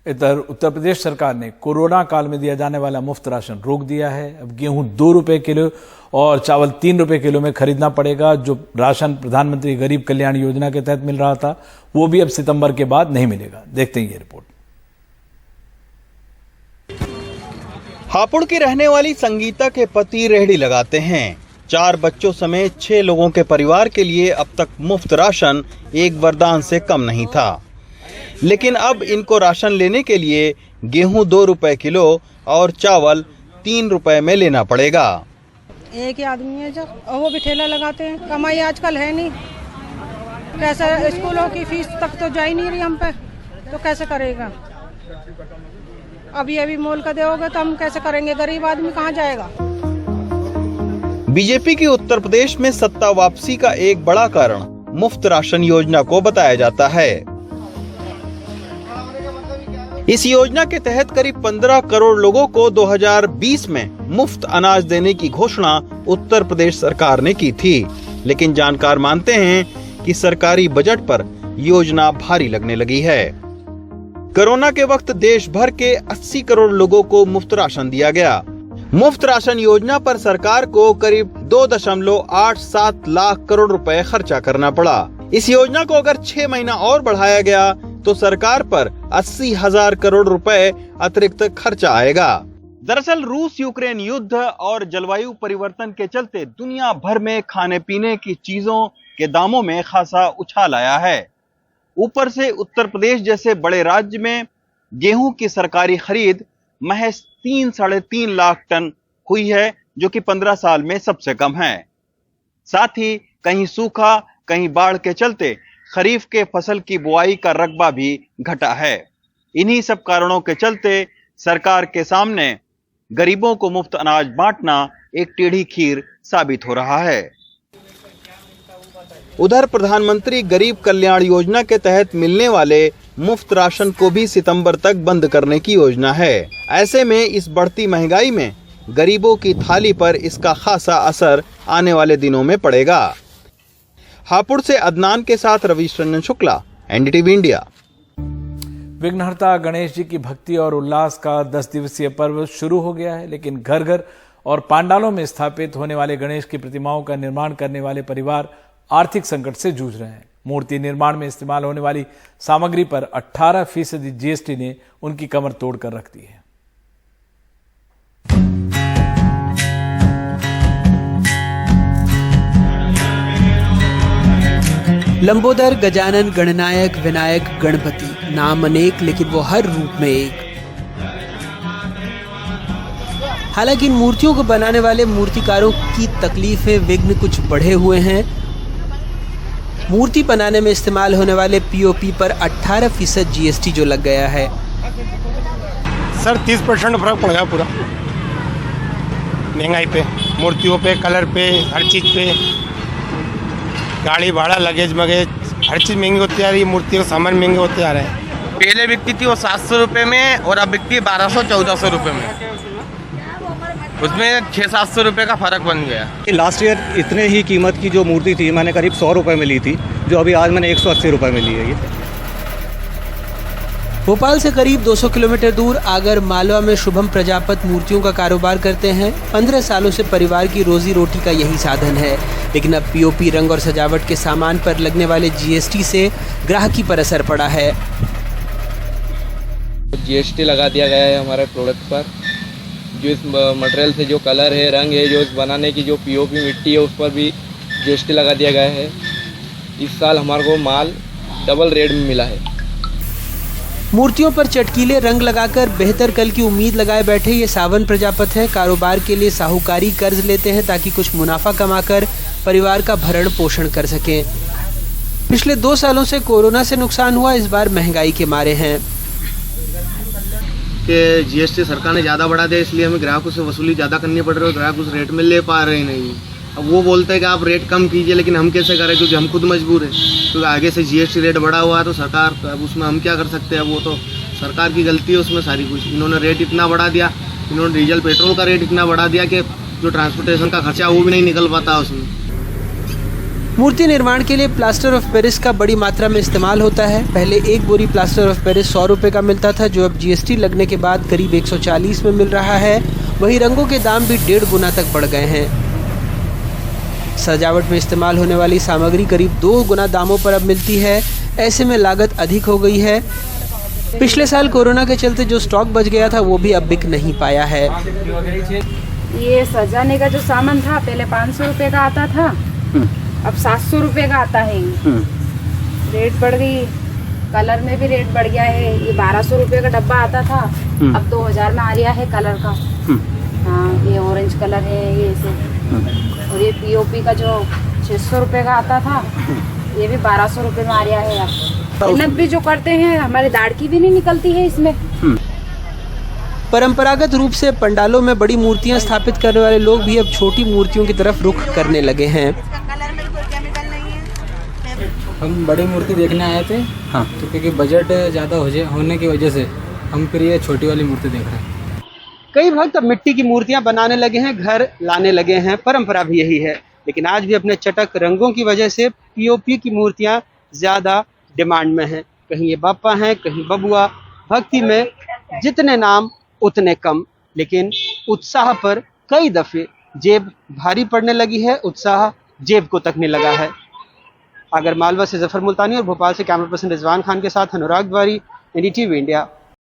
इधर उत्तर प्रदेश सरकार ने कोरोना काल में दिया जाने वाला मुफ्त राशन रोक दिया है। अब गेहूं 2 रुपए किलो और चावल 3 रुपए किलो में खरीदना पड़ेगा। जो राशन प्रधानमंत्री गरीब कल्याण योजना के तहत मिल रहा था वो भी अब सितंबर के बाद नहीं मिलेगा। देखते हैं ये रिपोर्ट। हापुड़ की रहने वाली संगीता के पति रेहड़ी लगाते हैं। 4 बच्चों समेत 6 लोगों के परिवार के लिए अब तक मुफ्त राशन एक वरदान से कम नहीं था, लेकिन अब इनको राशन लेने के लिए गेहूं 2 रुपए किलो और चावल 3 रुपए में लेना पड़ेगा। एक ही आदमी है जो, वो भी ठेला लगाते हैं, कमाई आजकल है नहीं। कैसे स्कूलों की फीस तक तो जा ही नहीं रही हम पे, तो कैसे करेगा? अब ये भी मोल का दोगे तो हम कैसे करेंगे? गरीब आदमी कहाँ जाएगा? बीजेपी की उत्तर प्रदेश में सत्ता वापसी का एक बड़ा कारण मुफ्त राशन योजना को बताया जाता है। इस योजना के तहत करीब 15 करोड़ लोगों को 2020 में मुफ्त अनाज देने की घोषणा उत्तर प्रदेश सरकार ने की थी, लेकिन जानकार मानते हैं कि सरकारी बजट पर योजना भारी लगने लगी है। कोरोना के वक्त देश भर के 80 करोड़ लोगों को मुफ्त राशन दिया गया। मुफ्त राशन योजना पर सरकार को करीब 2.87 लाख करोड़ रुपए खर्चा करना पड़ा। इस योजना को अगर 6 महीना और बढ़ाया गया तो सरकार पर 80,000 करोड़ रुपए अतिरिक्त खर्चा आएगा। दरअसल रूस यूक्रेन युद्ध और जलवायु परिवर्तन के चलते दुनिया भर में खाने पीने की चीजों के दामों में खासा उछाल आया है। ऊपर से उत्तर प्रदेश जैसे बड़े राज्य में गेहूं की सरकारी खरीद महज 3-3.5 लाख टन हुई है, जो कि 15 साल में सबसे कम है। साथ ही कहीं सूखा कहीं बाढ़ के चलते खरीफ के फसल की बुआई का रकबा भी घटा है। इन्हीं सब कारणों के चलते सरकार के सामने गरीबों को मुफ्त अनाज बांटना एक टेढ़ी खीर साबित हो रहा है। उधर प्रधानमंत्री गरीब कल्याण योजना के तहत मिलने वाले मुफ्त राशन को भी सितंबर तक बंद करने की योजना है। ऐसे में इस बढ़ती महंगाई में गरीबों की थाली पर इसका खासा असर आने वाले दिनों में पड़ेगा। हापुड़ से अदनान के साथ रवीश रंजन शुक्ला, एनडीटीवी इंडिया। विघ्नहर्ता गणेश जी की भक्ति और उल्लास का 10 दिवसीय पर्व शुरू हो गया है, लेकिन घर घर और पांडालों में स्थापित होने वाले गणेश की प्रतिमाओं का निर्माण करने वाले परिवार आर्थिक संकट से जूझ रहे हैं। मूर्ति निर्माण में इस्तेमाल होने वाली सामग्री पर 18% जीएसटी ने उनकी कमर तोड़कर रख दी है। लंबोदर, गजानन, गणनायक, विनायक, गणपति, नाम अनेक लेकिन वो हर रूप में एक। हालांकि इन मूर्तियों को बनाने वाले मूर्तिकारों की तकलीफें, विघ्न कुछ बढ़े हुए हैं। मूर्ति बनाने में इस्तेमाल होने वाले पीओपी पर 18% जीएसटी जो लग गया है। सर 30% फर्क पड़ गया पूरा महंगाई पे, मूर्तियों पे, कलर पे, हर चीज़ पे। गाड़ी भाड़ा, लगेज मगेज, हर चीज़ महंगी होती आ रही है। मूर्तियों का सामान महंगे होते आ रहे हैं। पहले बिकती थी वो 700 रुपये में और अब बिकती है 1200-1400 रुपये में। उसमें 600-700 रुपये का फ़र्क बन गया। लास्ट ईयर इतने ही कीमत की जो मूर्ति थी मैंने करीब 100 रुपये में ली थी, जो अभी आज मैंने 180 रुपये में ली है। ये भोपाल से करीब 200 किलोमीटर दूर आगर मालवा में शुभम प्रजापत मूर्तियों का कारोबार करते हैं। 15 सालों से परिवार की रोजी रोटी का यही साधन है, लेकिन अब पीओपी, रंग और सजावट के सामान पर लगने वाले जीएसटी से ग्राहकी पर असर पड़ा है। जीएसटी लगा दिया गया है हमारे प्रोडक्ट पर। जो इस मटेरियल से जो कलर है, रंग है, जो इस बनाने की जो पीओपी मिट्टी है, उस पर भी जीएसटी लगा दिया गया है। इस साल हमारे को माल डबल रेट में मिला है। मूर्तियों पर चटकीले रंग लगाकर बेहतर कल की उम्मीद लगाए बैठे ये सावन प्रजापत हैं। कारोबार के लिए साहूकारी कर्ज लेते हैं ताकि कुछ मुनाफा कमाकर परिवार का भरण पोषण कर सकें। पिछले 2 सालों से कोरोना से नुकसान हुआ, इस बार महंगाई के मारे हैं। कि जीएसटी सरकार ने ज़्यादा बढ़ा दिया, इसलिए हमें ग्राहकों से वसूली ज़्यादा करनी पड़ रही है। ग्राहक उस रेट में ले पा रहे नहीं। अब वो बोलते हैं कि आप रेट कम कीजिए, लेकिन हम कैसे करें, क्योंकि हम खुद मजबूर हैं। क्योंकि आगे से जीएसटी रेट बढ़ा हुआ है तो सरकार, अब उसमें हम क्या कर सकते हैं। वो तो सरकार की गलती है उसमें सारी कुछ। इन्होंने रेट इतना बढ़ा दिया, इन्होंने डीजल पेट्रोल का रेट इतना बढ़ा दिया कि जो ट्रांसपोर्टेशन का खर्चा वो भी नहीं निकल पाता उसमें। मूर्ति निर्माण के लिए प्लास्टर ऑफ पेरिस का बड़ी मात्रा में इस्तेमाल होता है। पहले एक बोरी प्लास्टर ऑफ पेरिस 100 रुपये का मिलता था, जो अब जीएसटी लगने के बाद करीब 140 में मिल रहा है। वहीं रंगों के दाम भी 1.5 गुना तक बढ़ गए हैं। सजावट में इस्तेमाल होने वाली सामग्री करीब 2 गुना दामों पर अब मिलती है। ऐसे में लागत अधिक हो गई है। पिछले साल कोरोना के चलते जो स्टॉक बच गया था वो भी अब बिक नहीं पाया है। ये सजाने का जो सामान था पहले 500 रुपये का आता था, अब 700 रुपये का आता है। रेट बढ़ गई, कलर में भी रेट बढ़ गया है। ये 1200 रुपये का डब्बा आता था, अब 2000 में आ रहा है कलर का। हाँ, ये ऑरेंज कलर है ये से। और ये पीओपी का जो 600 रुपये का आता था, ये भी 1200 रुपये में आ रहा है। मेहनत भी जो करते हैं, हमारी दाढ़ की भी नहीं निकलती है इसमें। परंपरागत रूप से पंडालों में बड़ी मूर्तियां स्थापित करने वाले लोग भी अब छोटी मूर्तियों की तरफ रुख करने लगे हैं। हम बड़ी मूर्ति देखने आए थे, हाँ, तो क्योंकि बजट ज़्यादा होने की वजह से हम फिर ये छोटी वाली मूर्ति देख रहे हैं। कई भक्त अब मिट्टी की मूर्तियां बनाने लगे हैं, घर लाने लगे हैं। परंपरा भी यही है, लेकिन आज भी अपने चटक रंगों की वजह से पीओपी की मूर्तियां ज्यादा डिमांड में हैं। कहीं ये बाप्पा हैं, कहीं बबुआ। भक्ति में जितने नाम उतने कम, लेकिन उत्साह पर कई दफे जेब भारी पड़ने लगी है। उत्साह जेब को तकने लगा है। आगर मालवा से जफर मुल्तानी और भोपाल से कैमरा पर्सन रिजवान खान के साथ अनुराग द्वारी, एनडीटीवी इंडिया।